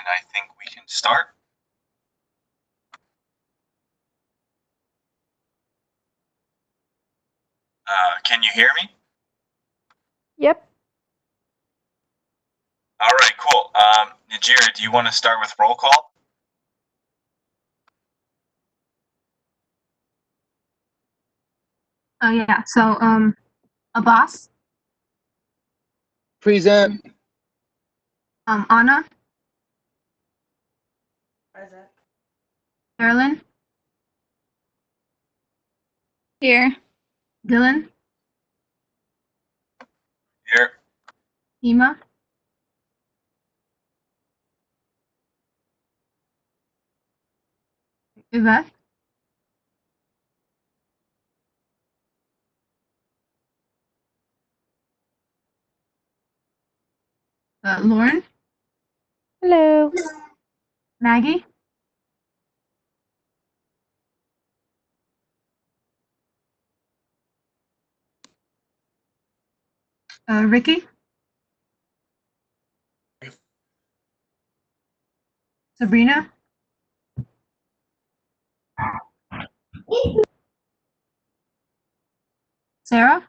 I think we can start. Can you hear me? Yep. All right, cool. Najira, do you want to start with roll call? Yeah. So, Abbas, Present. Anna, Present. Carolyn, Here. Dylan, Here. Ema, Yvette, Lauren, Hello. Maggie, Ricky, Sabrina, Sarah,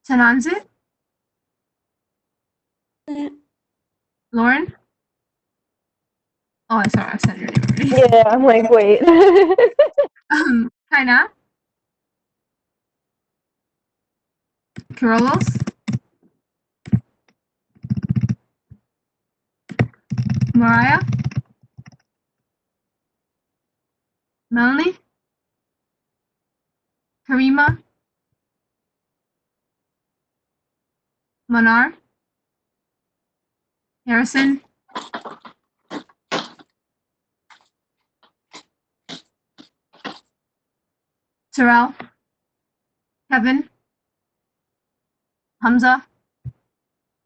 Tananzit, Lauren. Oh, I saw. I said your name already. Yeah, I'm like, wait. Kaina, Kirolos, Mariah, Melanie, Karima, Manar, Harrison, Terrell, Kevin, Hamza,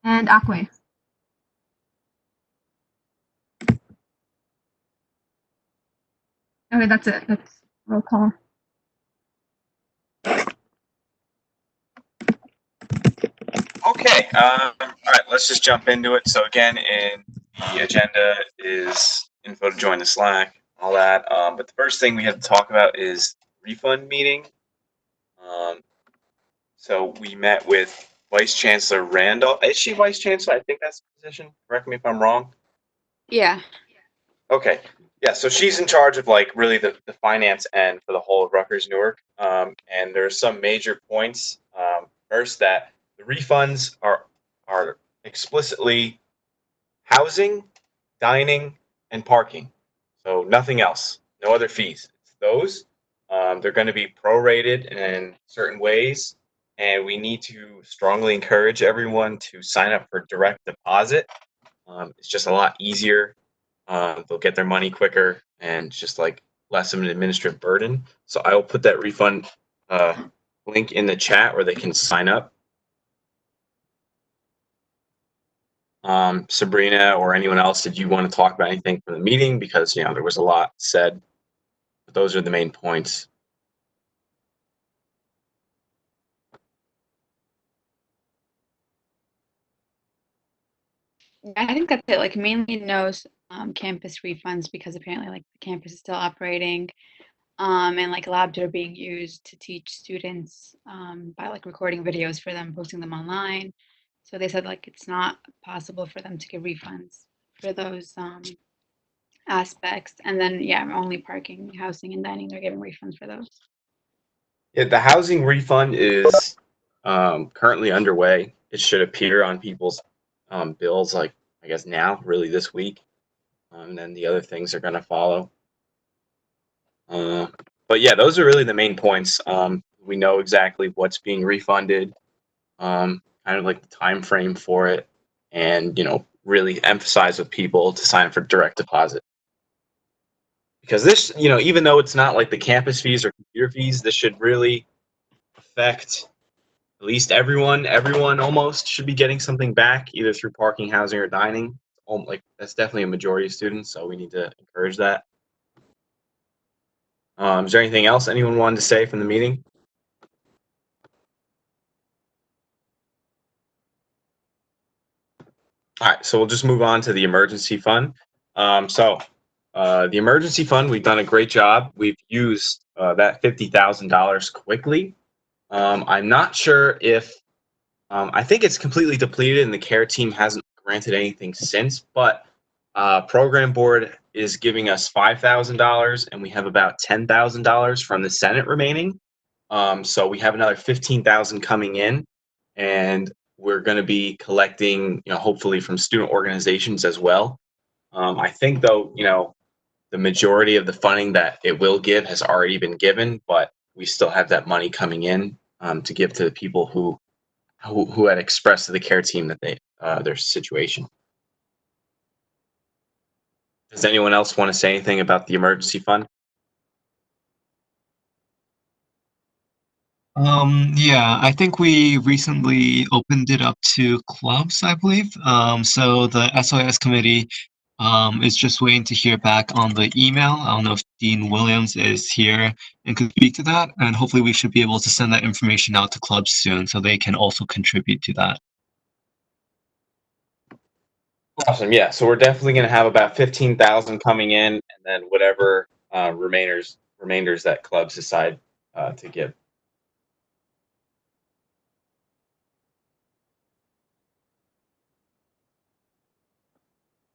and Akwe. Okay, that's it. That's roll call. Okay. All right, let's just jump into it. So again, in the agenda is info to join the Slack, all that. But the first thing we have to talk about is refund meeting. So we met with Vice Chancellor Randall. Is she Vice Chancellor? I think that's the position. Correct me if I'm wrong. Yeah. Okay. Yeah, so she's in charge of like really the finance end for the whole of Rutgers Newark. And there's some major points. First, that the refunds are explicitly housing, dining, and parking. So nothing else. No other fees. It's those. They're going to be prorated in certain ways, and we need to strongly encourage everyone to sign up for direct deposit. It's just a lot easier. They'll get their money quicker and just like less of an administrative burden. So I will put that refund link in the chat where they can sign up. Sabrina or anyone else, did you want to talk about anything from the meeting? Because there was a lot said, but those are the main points. I think that's it. Like mainly no campus refunds because apparently like the campus is still operating, and like labs are being used to teach students by like recording videos for them, posting them online. So they said like it's not possible for them to give refunds for those aspects. And then yeah, only parking, housing, and dining they're giving refunds for those. Yeah, the housing refund is currently underway. It should appear on people's bills, like I guess now, really this week. And then the other things are going to follow. But yeah, those are really the main points. We know exactly what's being refunded, kind of like the time frame for it, and really emphasize with people to sign up for direct deposit. Because this, even though it's not like the campus fees or computer fees, this should really affect at least everyone. Everyone almost should be getting something back, either through parking, housing, or dining. Like that's definitely a majority of students, so we need to encourage that. Is there anything else anyone wanted to say from the meeting? All right, so we'll just move on to the emergency fund. The emergency fund, we've done a great job. We've used that $50,000 quickly. I'm not sure if I think it's completely depleted, and the care team hasn't granted anything since. But program board is giving us $5,000, and we have about $10,000 from the Senate remaining. So we have another 15,000 coming in, and we're going to be collecting, hopefully from student organizations as well. I think though, the majority of the funding that it will give has already been given, but we still have that money coming in to give to the people who had expressed to the care team that their situation. Does anyone else want to say anything about the emergency fund? Yeah, I think we recently opened it up to clubs, I believe. So the SOS committee is just waiting to hear back on the email. I don't know if Dean Williams is here and could speak to that, and hopefully we should be able to send that information out to clubs soon so they can also contribute to that. Awesome. Yeah. So we're definitely going to have about 15,000 coming in, and then whatever remainders that clubs decide to give.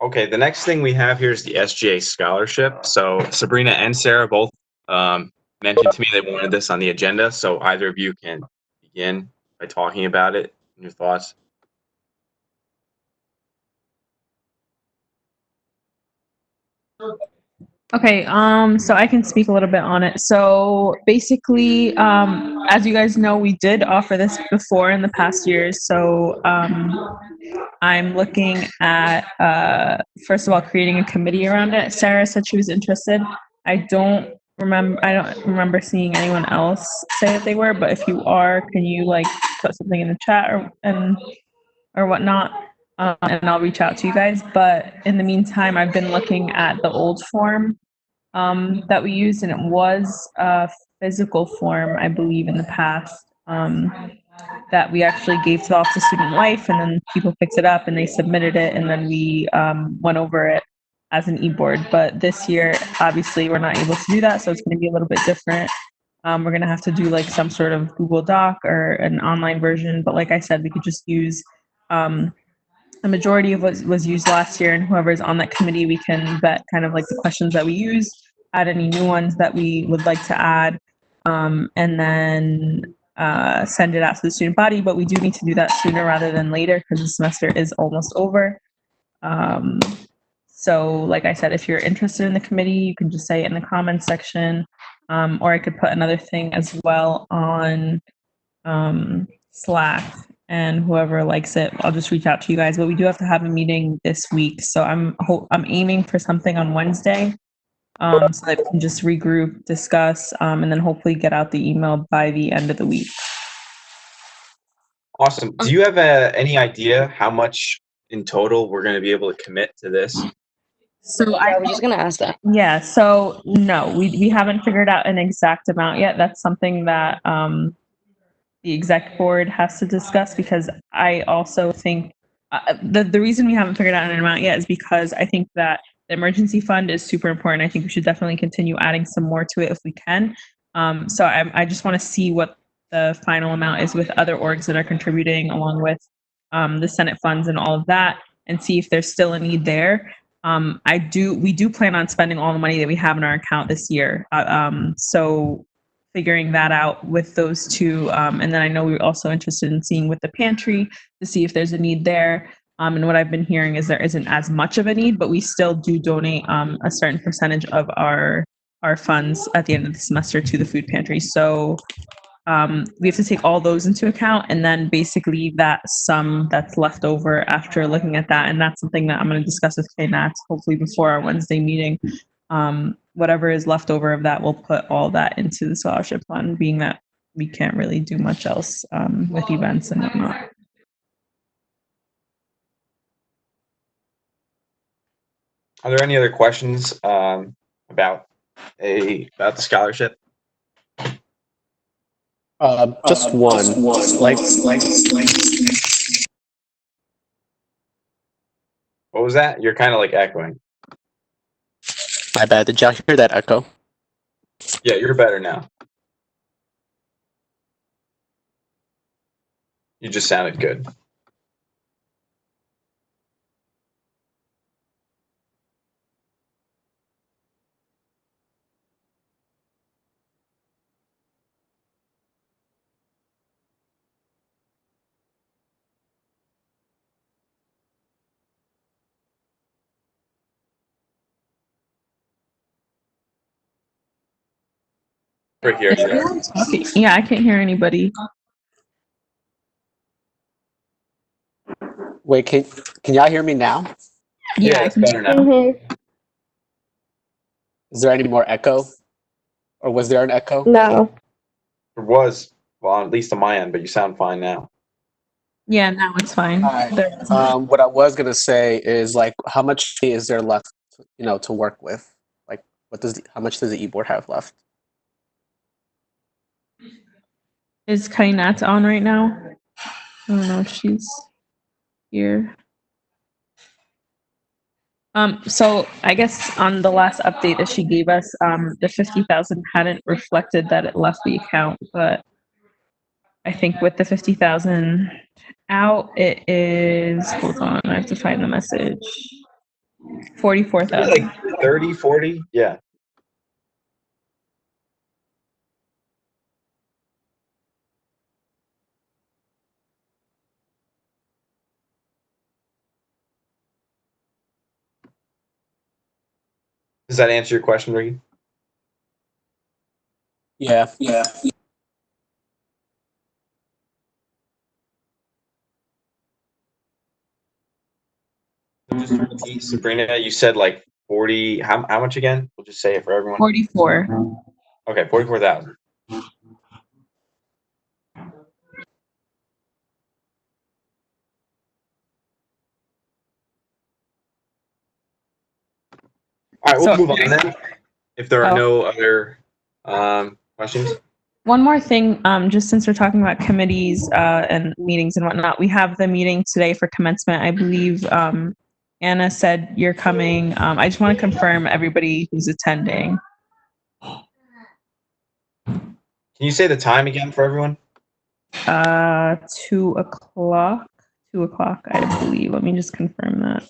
Okay, the next thing we have here is the SGA scholarship. So Sabrina and Sarah both mentioned to me they wanted this on the agenda. So either of you can begin by talking about it and your thoughts. Okay, so I can speak a little bit on it. So basically, as you guys know, we did offer this before in the past years. So I'm looking at, first of all, creating a committee around it. Sarah said she was interested. I don't remember seeing anyone else say that they were, but if you are, can you like put something in the chat or whatnot? And I'll reach out to you guys. But in the meantime, I've been looking at the old form that we used, and it was a physical form, I believe, in the past, that we actually gave to the Office of Student Life, and then people picked it up and they submitted it, and then we went over it as an e-board. But this year, obviously, we're not able to do that, so it's going to be a little bit different. We're going to have to do like some sort of Google Doc or an online version. But like I said, we could just use a majority of what was used last year, and whoever's on that committee, we can vet kind of like the questions that we use, add any new ones that we would like to add, and then send it out to the student body. But we do need to do that sooner rather than later because the semester is almost over. So like I said, if you're interested in the committee, you can just say it in the comments section, or I could put another thing as well on Slack, and whoever likes it, I'll just reach out to you guys. But we do have to have a meeting this week, so I'm aiming for something on Wednesday, so that we can just regroup, discuss, and then hopefully get out the email by the end of the week. Awesome. Do you have any idea how much in total we're going to be able to commit to this? So I was just gonna ask that. Yeah, so no, we haven't figured out an exact amount yet. That's something that the exec board has to discuss, because I also think the reason we haven't figured out an amount yet is because I think that the emergency fund is super important. I think we should definitely continue adding some more to it if we can. So I just want to see what the final amount is with other orgs that are contributing, along with the Senate funds and all of that, and see if there's still a need there. We do plan on spending all the money that we have in our account this year. So figuring that out with those two. And then I know we're also interested in seeing with the pantry to see if there's a need there. And what I've been hearing is there isn't as much of a need, but we still do donate a certain percentage of our funds at the end of the semester to the food pantry. So we have to take all those into account, and then basically that sum that's left over after looking at that, and that's something that I'm going to discuss with KNAT hopefully before our Wednesday meeting. Whatever is left over of that, we'll put all that into the scholarship fund, being that we can't really do much else with events and whatnot. Are there any other questions about the scholarship? Just one. Like What was that? You're kind of like echoing. My bad. Did y'all hear that echo? Yeah, you're better now. You just sounded good. Right here. Okay. Yeah, I can't hear anybody. Wait, can y'all hear me now? Yeah, I it's can. better now. Mm-hmm. Is there any more echo? Or was there an echo? No. It was, well, at least on my end, but you sound fine now. Yeah, now it's fine. All right. There- What I was gonna say is like, how much is there left, to work with? Like, how much does the e-board have left? Is Kainat on right now? I don't know if she's here. So I guess on the last update that she gave us, the 50,000 hadn't reflected that it left the account, but I think with the 50,000 out, it is, hold on, I have to find the message. 44,000. Like 30, 40? Yeah. Does that answer your question, Ricky? Yeah. Just repeat, Sabrina, you said like 40, how much again? We'll just say it for everyone. 44. Okay, 44,000. All right, we'll So- move on then. If there are Oh. no other questions. One more thing, just since we're talking about committees and meetings and whatnot, we have the meeting today for commencement. I believe Anna said you're coming. I just want to confirm everybody who's attending. Can you say the time again for everyone? 2 o'clock. 2 o'clock, I believe. Let me just confirm that.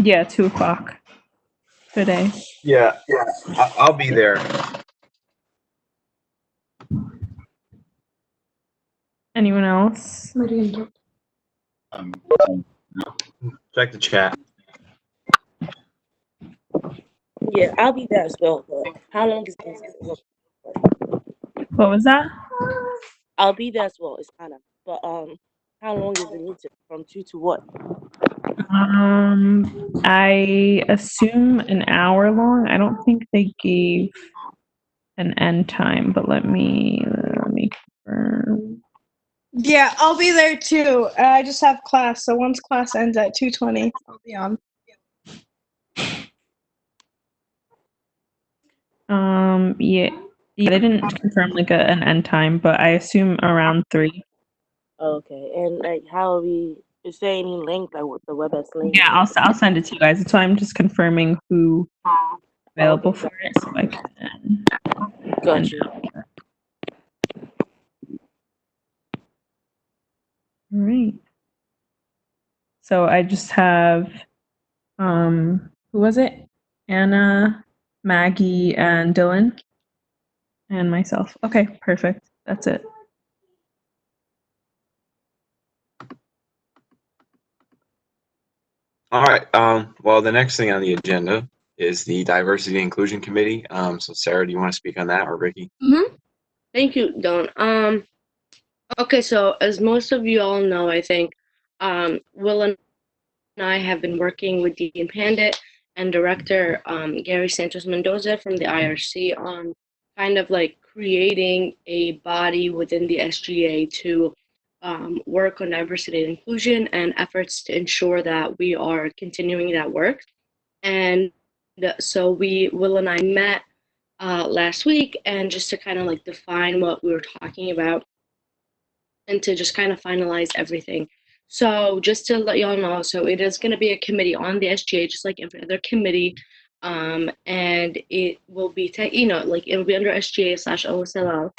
Yeah, 2 o'clock today. Yeah, I'll be there. Anyone else? Check the chat. Yeah, I'll be there as well. But how long is this? What was that? I'll be there as well. It's Anna. But how long is the meeting? From 2 to what? I assume an hour long. I don't think they gave an end time, but let me confirm. Yeah, I'll be there too. I just have class, so once class ends at 2:20, I'll be on. Yeah, they didn't confirm like an end time, but I assume around 3. Okay, and like, how are we? Is there any link, like with the WebEx link? Yeah, I'll send it to you guys. That's why I'm just confirming who available Okay. for it, so I can. Got you. All right. So I just have, who was it? Anna, Maggie, and Dylan, and myself. Okay, perfect. That's it. All right. Well, the next thing on the agenda is the Diversity and Inclusion Committee. So Sarah, do you want to speak on that, or Ricky? Thank you, Don. Okay, so as most of you all know, I think, Will and I have been working with Dean Pandit and Director Gary Santos Mendoza from the IRC on kind of like creating a body within the SGA to work on diversity and inclusion and efforts to ensure that we are continuing that work. And so Will and I met last week, and just to kind of like define what we were talking about and to just kind of finalize everything. So just to let y'all know, so it is going to be a committee on the SGA, just like every other committee. And it will be, like it'll be under SGA/OSLL.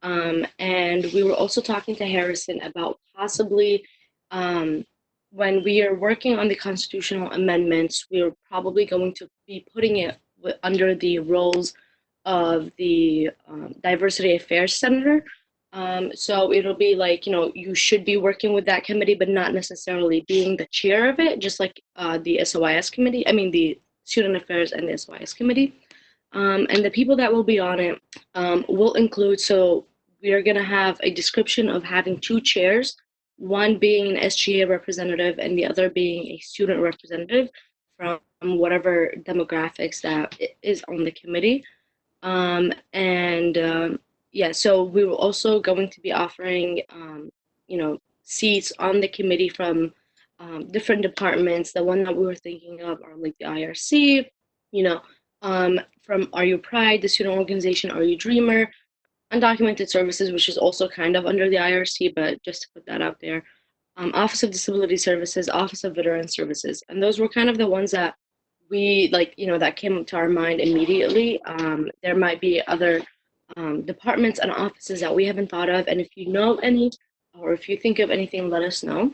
And we were also talking to Harrison about possibly, when we are working on the constitutional amendments, we're probably going to be putting it under the roles of the diversity affairs senator. So it'll be like, you should be working with that committee, but not necessarily being the chair of it, just like the SOIS committee, the student affairs and the SOIS committee. And the people that will be on it will include, so we are going to have a description of having two chairs, one being an SGA representative and the other being a student representative from whatever demographics that is on the committee. Yeah, so we were also going to be offering, seats on the committee from different departments. The one that we were thinking of are like the IRC, from Are You Pride, the student organization Are You Dreamer, Undocumented Services, which is also kind of under the IRC, but just to put that out there, Office of Disability Services, Office of Veteran Services. And those were kind of the ones that we that came to our mind immediately. There might be other departments and offices that we haven't thought of, and if you know any, or if you think of anything, let us know.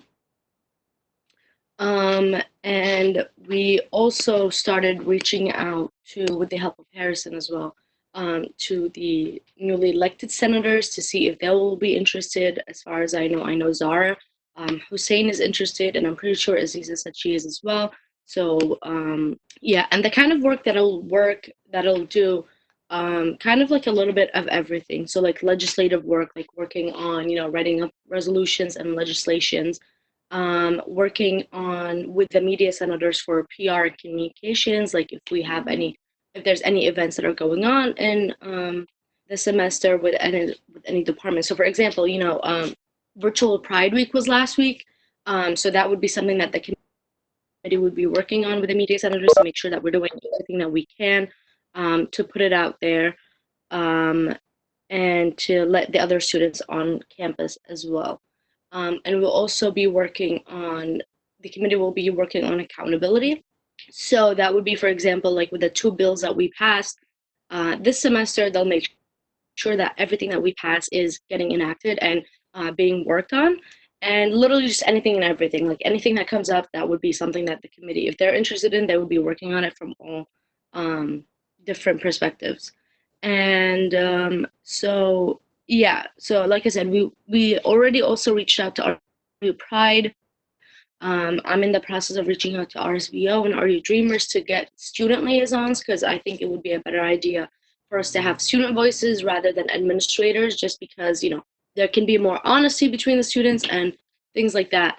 And we also started reaching out to, with the help of Harrison as well, to the newly elected senators to see if they will be interested. As far as I know Zara Hussein is interested, and I'm pretty sure Aziza said she is as well. So yeah, and the kind of work that'll do, kind of like a little bit of everything. So like legislative work, like working on, writing up resolutions and legislations, working on with the media senators for PR and communications, like if there's any events that are going on in the semester with any department. So for example, virtual Pride Week was last week. So that would be something that the committee would be working on with the media senators to make sure that we're doing everything that we can to put it out there, and to let the other students on campus as well. And we'll also be the committee will be working on accountability. So that would be, for example, like with the two bills that we passed this semester, they'll make sure that everything that we pass is getting enacted and being worked on. And literally just anything and everything, like anything that comes up, that would be something that the committee, if they're interested in, they would be working on it from all different perspectives. And so, yeah, so like I said, we already also reached out to our Pride. I'm in the process of reaching out to RSVO and Are You Dreamers to get student liaisons, because I think it would be a better idea for us to have student voices rather than administrators, just because, there can be more honesty between the students and things like that.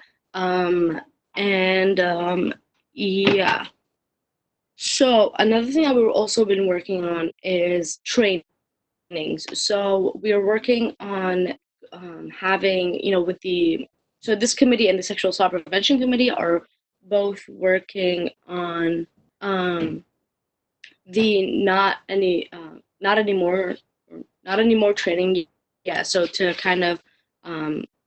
Yeah. So another thing that we've also been working on is trainings. So we are working on having, so this committee and the Sexual Assault Prevention Committee are both working on the not anymore training. Yeah, so to kind of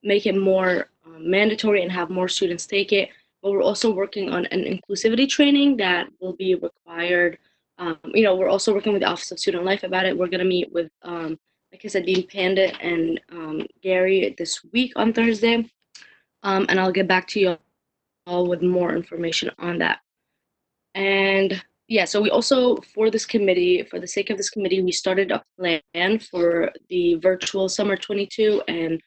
make it more mandatory and have more students take it. But we're also working on an inclusivity training that will be required. We're also working with the Office of Student Life about it. We're going to meet with, like I said, Dean Pandit and Gary this week on Thursday. And I'll get back to you all with more information on that. And yeah, so we also, for the sake of this committee, we started a plan for the virtual summer 22 and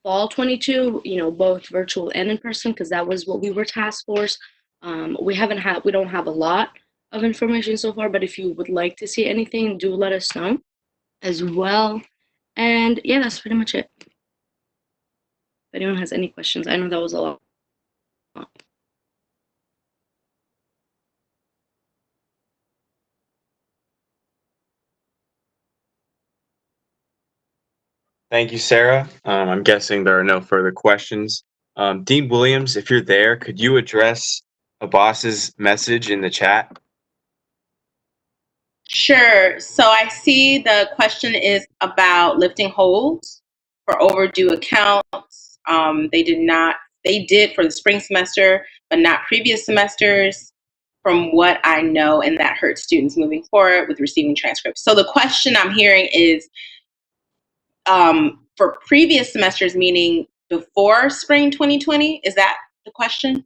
fall 22, both virtual and in person, because that was what we were tasked for. We don't have a lot of information so far, but if you would like to see anything, do let us know as well. And yeah, that's pretty much it. If anyone has any questions, I know that was a lot. Thank you, Sarah. I'm guessing there are no further questions. Dean Williams, if you're there, could you address Abbas's message in the chat? Sure. So I see the question is about lifting holds for overdue accounts. They did for the spring semester, but not previous semesters, from what I know, and that hurts students moving forward with receiving transcripts. So the question I'm hearing is for previous semesters, meaning before spring 2020. Is that the question?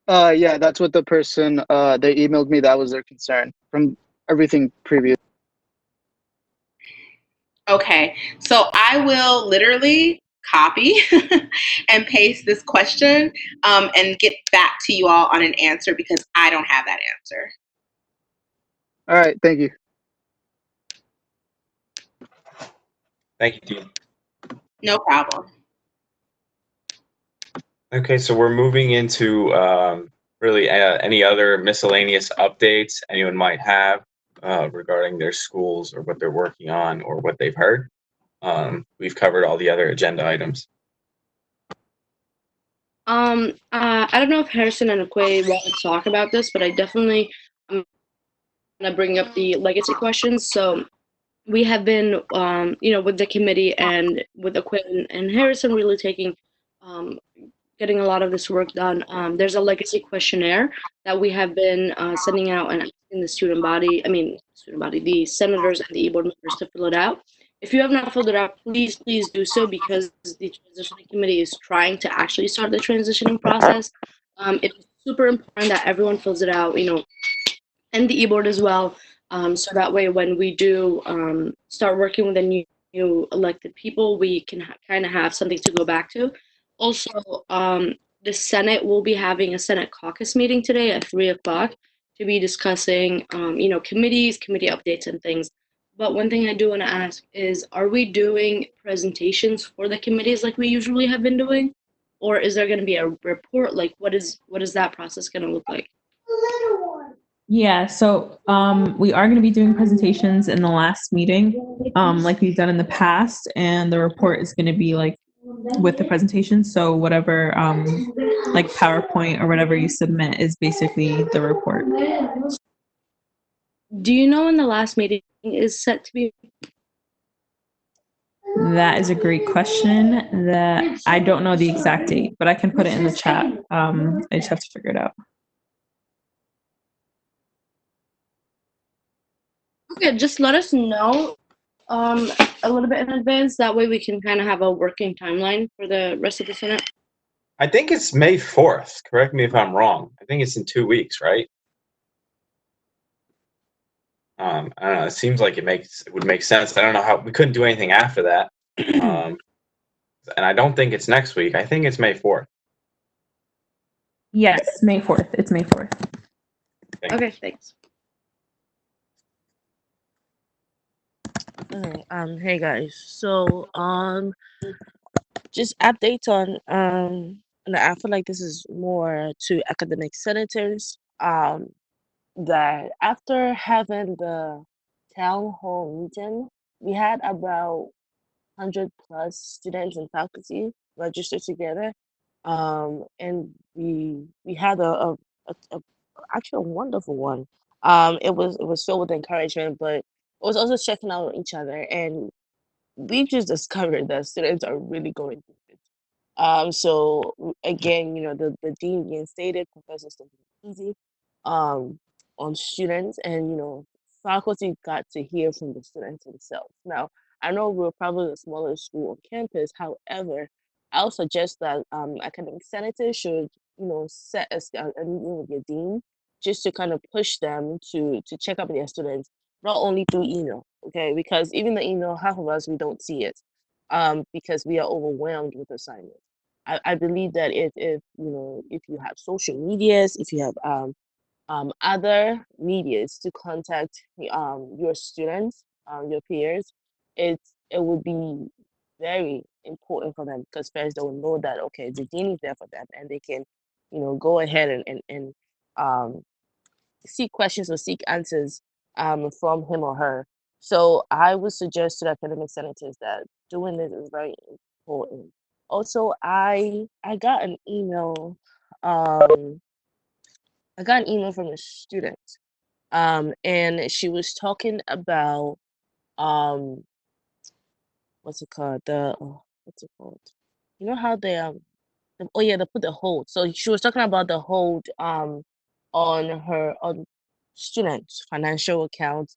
Yeah, that's what the person they emailed me. That was their concern from everything previous. Okay, so I will literally copy and paste this question and get back to you all on an answer because I don't have that answer. All right, thank you. Thank you, Dean. No problem. Okay, so we're moving into really any other miscellaneous updates anyone might have regarding their schools or what they're working on or what they've heard. We've covered all the other agenda items. I don't know if Harrison and Aquay want to talk about this, but I definitely am gonna bring up the legacy questions. So we have been, with the committee and with Aquay and Harrison really getting a lot of this work done. There's a legacy questionnaire that we have been sending out and asking the the senators and the e-board members to fill it out. If you have not filled it out, please do so because the transitioning committee is trying to actually start the transitioning process. It is super important that everyone fills it out, and the e-board as well. So that way, when we do start working with the new elected people, we can kind of have something to go back to. Also, the Senate will be having a Senate caucus meeting today at 3:00 to be discussing, committees, committee updates, and things. But one thing I do want to ask is, are we doing presentations for the committees like we usually have been doing, or is there going to be a report? Like, what is that process going to look like? Yeah, so we are going to be doing presentations in the last meeting, like we've done in the past, and the report is going to be like with the presentation. So whatever, like PowerPoint or whatever you submit is basically the report. Do you know when the last meeting is set to be? That is a great question. That I don't know the exact date, but I can put it in the chat. I just have to figure it out. Okay, just let us know a little bit in advance. That way we can kind of have a working timeline for the rest of the Senate. I think it's May 4th. Correct me if I'm wrong. I think it's in 2 weeks, right? I don't know. It seems like it would make sense. I don't know how we couldn't do anything after that. And I don't think it's next week. I think it's May 4th. Yes, May 4th. It's May 4th. Okay, thanks. Hey guys. So just updates on and I feel like this is more to academic senators. That after having the town hall meeting, we had about 100 plus students and faculty registered together. And we had a actually a wonderful one. It was filled with encouragement, but it was also checking out on each other, and we just discovered that students are really going through it. Again, the dean reinstated professors to be easy on students, and faculty got to hear from the students themselves. Now, I know we're probably the smallest school on campus. However, I'll suggest that academic senators should, set a meeting with your dean just to kind of push them to check up with their students, not only through email, okay? Because even the email, half of us we don't see it, because we are overwhelmed with assignments. I believe that if you have social medias, if you have other medias to contact your students, your peers, it would be very important for them because first they will know that okay, the dean is there for them, and they can, go ahead and seek questions or seek answers from him or her. So I would suggest to the academic senators that doing this is very important. Also, I got an email. I got an email from a student, and she was talking about um, what's it called? What's it called? You know how they oh yeah, they put the hold. So she was talking about the hold on students' financial accounts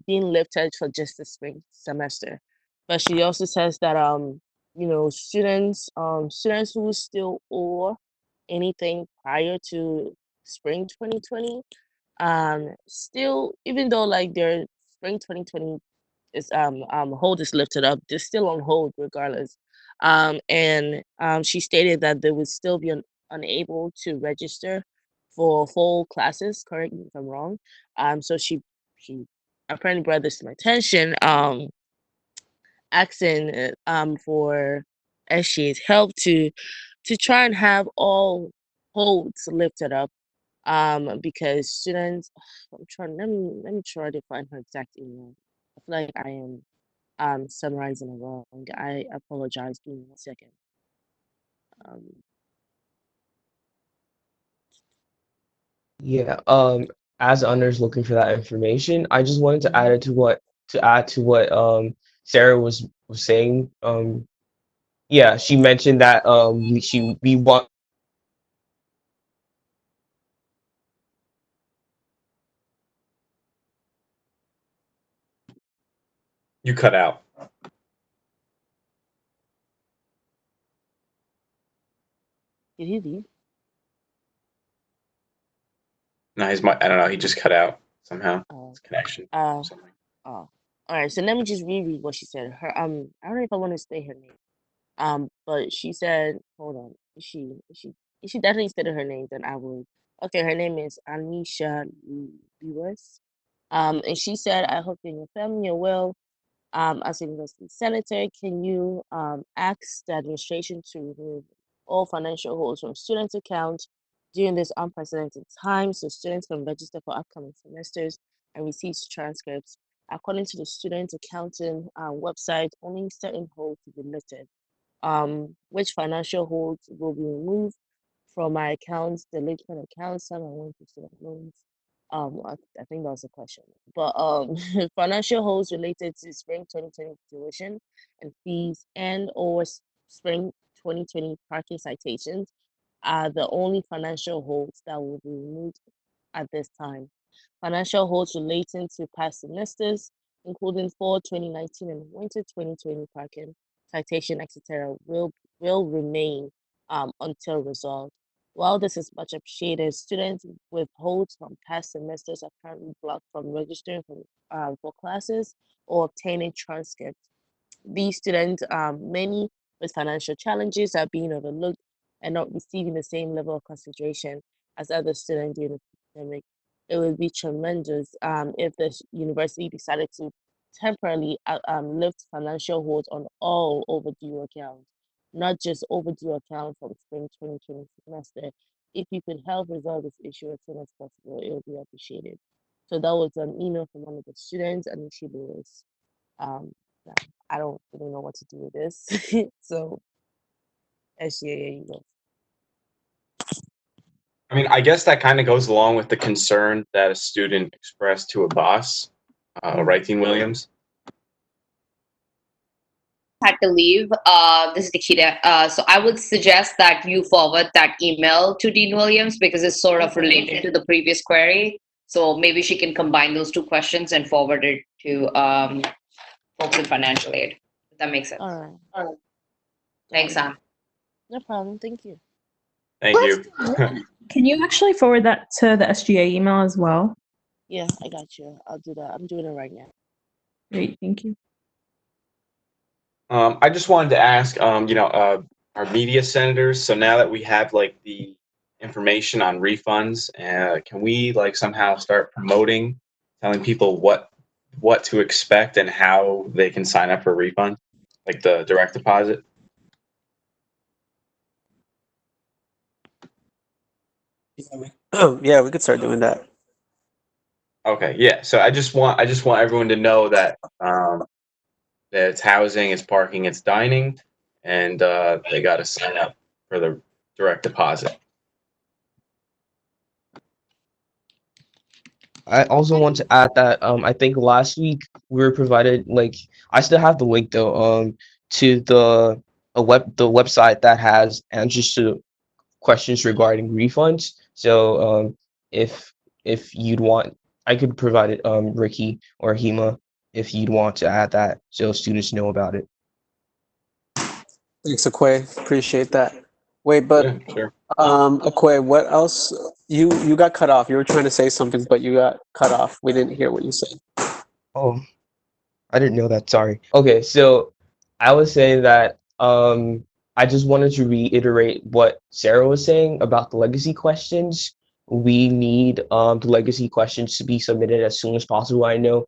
being lifted for just the spring semester. But she also says that students who still owe anything prior to spring 2020 still, even though like their spring 2020 is hold is lifted up, they're still on hold regardless. And she stated that they would still be unable to register for full classes. Correct me if I'm wrong. So she apparently brought this to my attention. Asking for SGA's help to try and have all holds lifted up. Because students, I'm trying. Let me try to find her exact email. I feel like I am summarizing it wrong. I apologize. Give me 1 second. Um, Yeah. As Under's looking for that information, I just wanted to add to what Sarah was saying. Yeah, she mentioned that we want. You cut out. did he leave? No, I don't know. He just cut out somehow. Oh, His connection. uh, Or something. oh. All right. So let me just reread what she said. I don't know if I want to say her name. But she said, hold on, is she definitely stated her name, then I would. Okay, her name is Anisha Lewis. And she said, I hope you and your family are well. As a university senator, can you ask the administration to remove all financial holds from students' accounts during this unprecedented time so students can register for upcoming semesters and receive transcripts? According to the student accounting website, only certain holds will be lifted. Which financial holds will be removed from my accounts, the delinquent accounts, some I went to student loans. I think that was a question. But financial holds related to spring 2020 tuition and fees and or spring 2020 parking citations are the only financial holds that will be removed at this time. Financial holds relating to past semesters, including fall 2019 and winter 2020 parking, citation, etc., will remain until resolved. While this is much appreciated, students with holds from past semesters are currently blocked from registering for classes or obtaining transcripts. These students, many with financial challenges, are being overlooked and not receiving the same level of consideration as other students during the pandemic. It would be tremendous if the university decided to temporarily lift financial holds on all overdue accounts, not just overdue accounts from spring 2020 semester. If you could help resolve this issue as soon as possible, it would be appreciated. So that was an email from one of the students, and she was um, yeah, I don't really know what to do with this. So, SGA, you go. I mean, I guess that kind of goes along with the concern that a student expressed to a boss, right, Dean Williams? Had to leave. This is Nikita. So I would suggest that you forward that email to Dean Williams because it's sort of related to the previous query. So maybe she can combine those two questions and forward it to folks in financial aid. If that makes sense. All right. Thanks, Sam. No problem. Thank you. Thank you. Can you actually forward that to the SGA email as well? Yeah, I got you. I'll do that. I'm doing it right now. Great, thank you. I just wanted to ask, our media senators. So now that we have like the information on refunds, can we like somehow start promoting, telling people what to expect and how they can sign up for a refund, like the direct deposit? Oh, yeah, we could start doing that. Okay, yeah. So I just want everyone to know that that it's housing, it's parking, it's dining, and they got to sign up for the direct deposit. I also want to add that I think last week we were provided like I still have the link though to the website that has answers to questions regarding refunds. So if you'd want, I could provide it Ricky or Hema if you'd want to add that so students know about it. Thanks, Akwe. Appreciate that. Wait, but Yeah, sure. Akwe, what else? You got cut off. You were trying to say something, but you got cut off. We didn't hear what you said. Oh, I didn't know that. Sorry. Okay, so I was saying that I just wanted to reiterate what Sarah was saying about the legacy questions. We need the legacy questions to be submitted as soon as possible. I know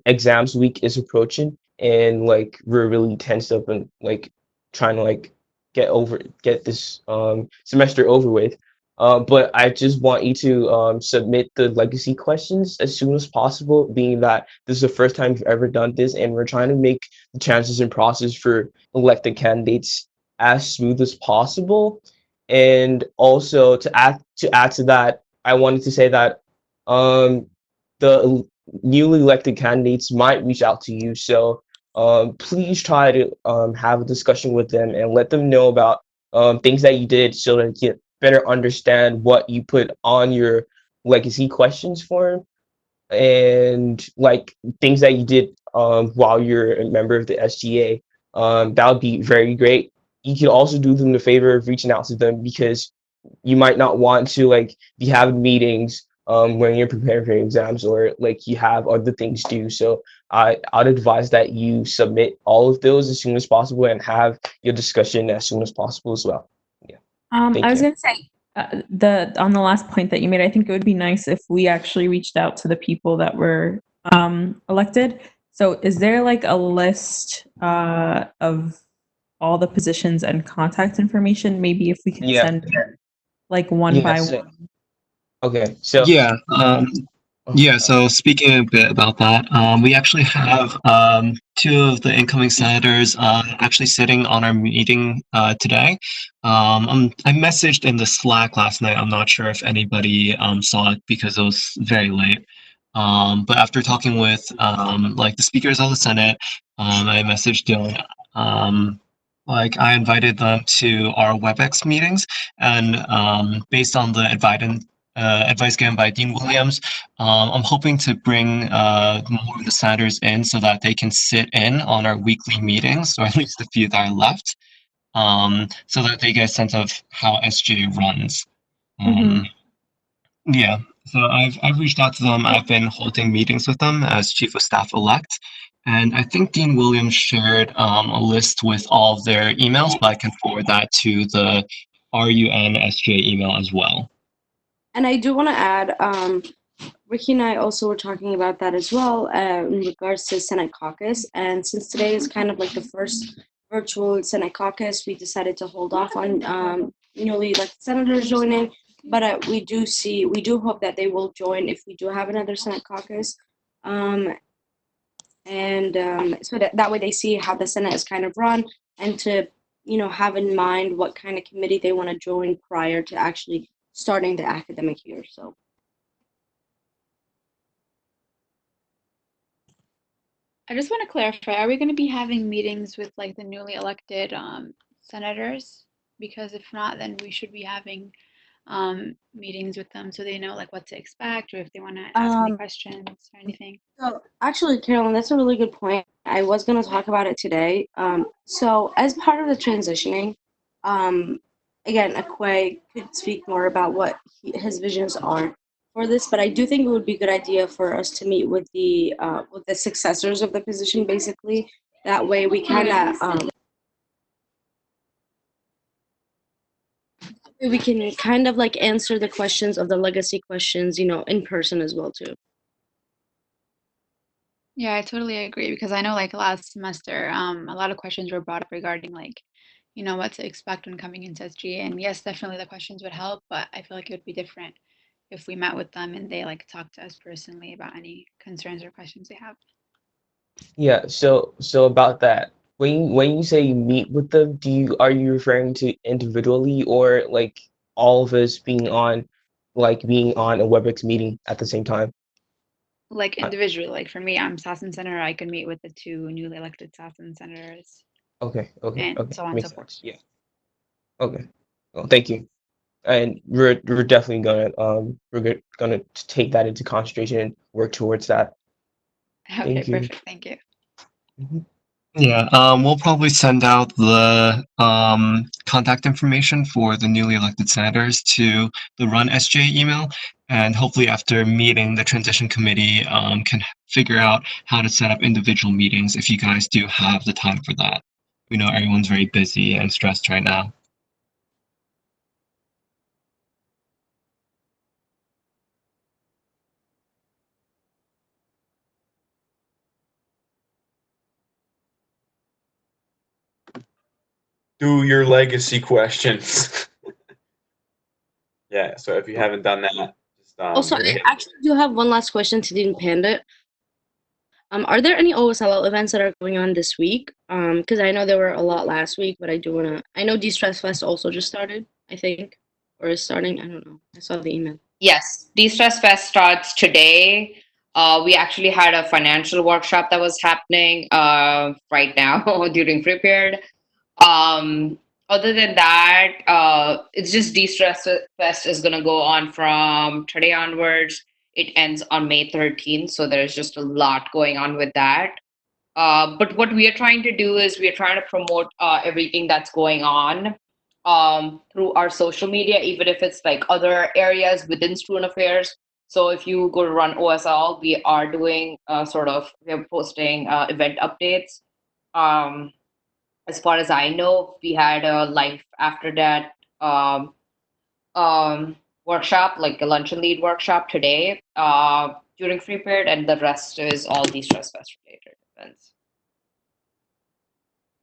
exams week is approaching and like we're really tensed up and like trying to like get this semester over with. But I just want you to submit the legacy questions as soon as possible, being that this is the first time you've ever done this, and we're trying to make the chances and process for elected candidates as smooth as possible. And also to add to that, I wanted to say that um, the newly elected candidates might reach out to you. So please try to have a discussion with them and let them know about things that you did so that you can better understand what you put on your legacy questions form and like things that you did while you're a member of the SGA. That would be very great. You can also do them the favor of reaching out to them because you might not want to like be having meetings when you're preparing for exams or like you have other things due. So I'd advise that you submit all of those as soon as possible and have your discussion as soon as possible as well. Yeah. Thank I was you. gonna say the on the last point that you made, I think it would be nice if we actually reached out to the people that were elected. So, is there like a list of all the positions and contact information? Maybe if we could Yeah. send like one Yeah. by So, one. okay. So. Yeah. Oh, Yeah, so speaking a bit about that, we actually have two of the incoming senators actually sitting on our meeting today. I messaged in the Slack last night. I'm not sure if anybody saw it because it was very late. But after talking with like the speakers of the Senate, I messaged Dylan. Like I invited them to our WebEx meetings, and based on the advice given by Dean Williams, I'm hoping to bring more of the senators in so that they can sit in on our weekly meetings, or at least the few that are left, so that they get a sense of how SGA runs. Mm-hmm. Yeah, so I've reached out to them. I've been holding meetings with them as chief of staff elect, and I think Dean Williams shared a list with all of their emails, but I can forward that to the RUN SGA email as well. And I do want to add, Ricky and I also were talking about that as well in regards to Senate caucus. And since today is kind of like the first virtual Senate caucus, we decided to hold off on newly elected senators joining. But we do hope that they will join if we do have another Senate caucus. So that way they see how the Senate is kind of run and to, have in mind what kind of committee they want to join prior to actually starting the academic year. So. I just want to clarify, are we going to be having meetings with like the newly elected senators? Because if not, then we should be having meetings with them so they know like what to expect or if they want to ask any questions or anything. So actually, Carolyn, that's a really good point. I was going to talk about it today. So as part of the transitioning, again, Akwe could speak more about what his visions are for this, but I do think it would be a good idea for us to meet with the successors of the position, basically. That way, we kind of we can kind of like answer the questions of the legacy questions, in person as well too. Yeah, I totally agree because I know like last semester, a lot of questions were brought up regarding like, what to expect when coming into SGA. And yes, definitely the questions would help, but I feel like it would be different if we met with them and they like talk to us personally about any concerns or questions they have. Yeah, so about that, when you say meet with them, are you referring to individually or like all of us being on a WebEx meeting at the same time? Like individually, like for me, I'm Sasson Center. I could meet with the 2 newly elected Sasson Senators Okay, and so on and makes so forth. sense. Yeah. Okay. Well, thank you. And we're definitely gonna take that into consideration and work towards that. Okay, Thank you. perfect. Thank you. Mhm. Yeah, we'll probably send out the contact information for the newly elected senators to the Run SGA email, and hopefully after meeting, the transition committee can figure out how to set up individual meetings if you guys do have the time for that. We know everyone's very busy and stressed right now. Do your legacy questions. Yeah, so if you haven't done that, just Also, I hit- actually do have one last question to Dean Pandit. Are there any OSL events that are going on this week? Because I know there were a lot last week, but I do wanna. I know De-Stress Fest also just started, I think, or is starting. I don't know. I saw the email. Yes, De-Stress Fest starts today. We actually had a financial workshop that was happening right now during Prepared. Other than that, it's just De-Stress Fest is going to go on from today onwards. It ends on May 13th, so there's just a lot going on with that. But what we are trying to do is we are trying to promote everything that's going on through our social media, even if it's like other areas within student affairs. So if you go to Run OSL, we are doing we're posting event updates. As far as I know, we had a life after that um, workshop, like a lunch and lead workshop today during free period, and the rest is all these stress fest related events.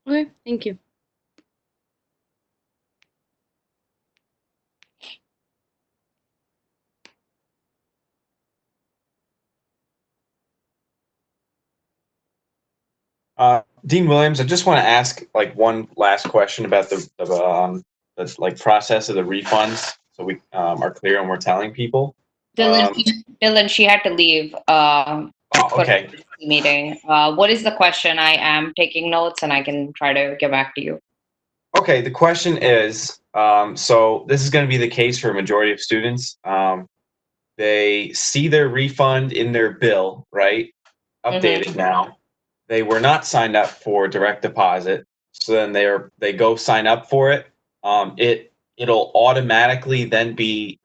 Okay, thank you. Dean Williams, I just want to ask like one last question about the like process of the refunds, so we are clear and we're telling people. Dylan, she had to leave Oh, for okay. the meeting. What is the question? I am taking notes and I can try to get back to you. Okay, the question is, so this is going to be the case for a majority of students. They see their refund in their bill, right? Updated now. They were not signed up for direct deposit, so then they go sign up for it. It'll automatically then be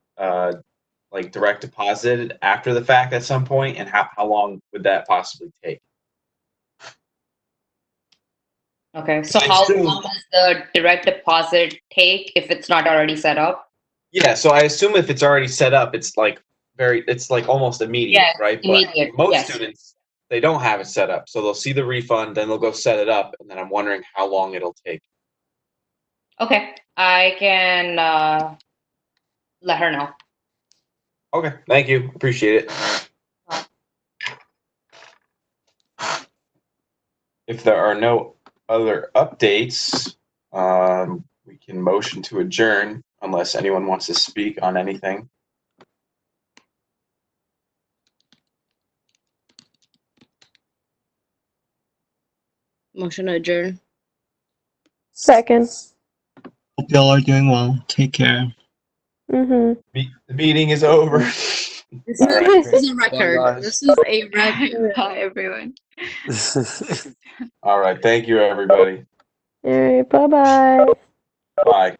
like direct deposited after the fact at some point, and how long would that possibly take? Okay, so I how assume- long does the direct deposit take if it's not already set up? Yeah, so I assume if it's already set up, it's like almost immediate, Yeah, right? immediate, But most yes. students, they don't have it set up, so they'll see the refund, then they'll go set it up, and then I'm wondering how long it'll take. Okay, I can let her know. Okay, thank you, appreciate it. If there are no other updates, we can motion to adjourn unless anyone wants to speak on anything. Motion to adjourn. Second. Hope y'all are doing well. Take care. Mm-hmm. The meeting is over. This All right. is a record. guys. This is a record. Bye, everyone. All right, thank you, everybody. All right. Bye-bye. Bye.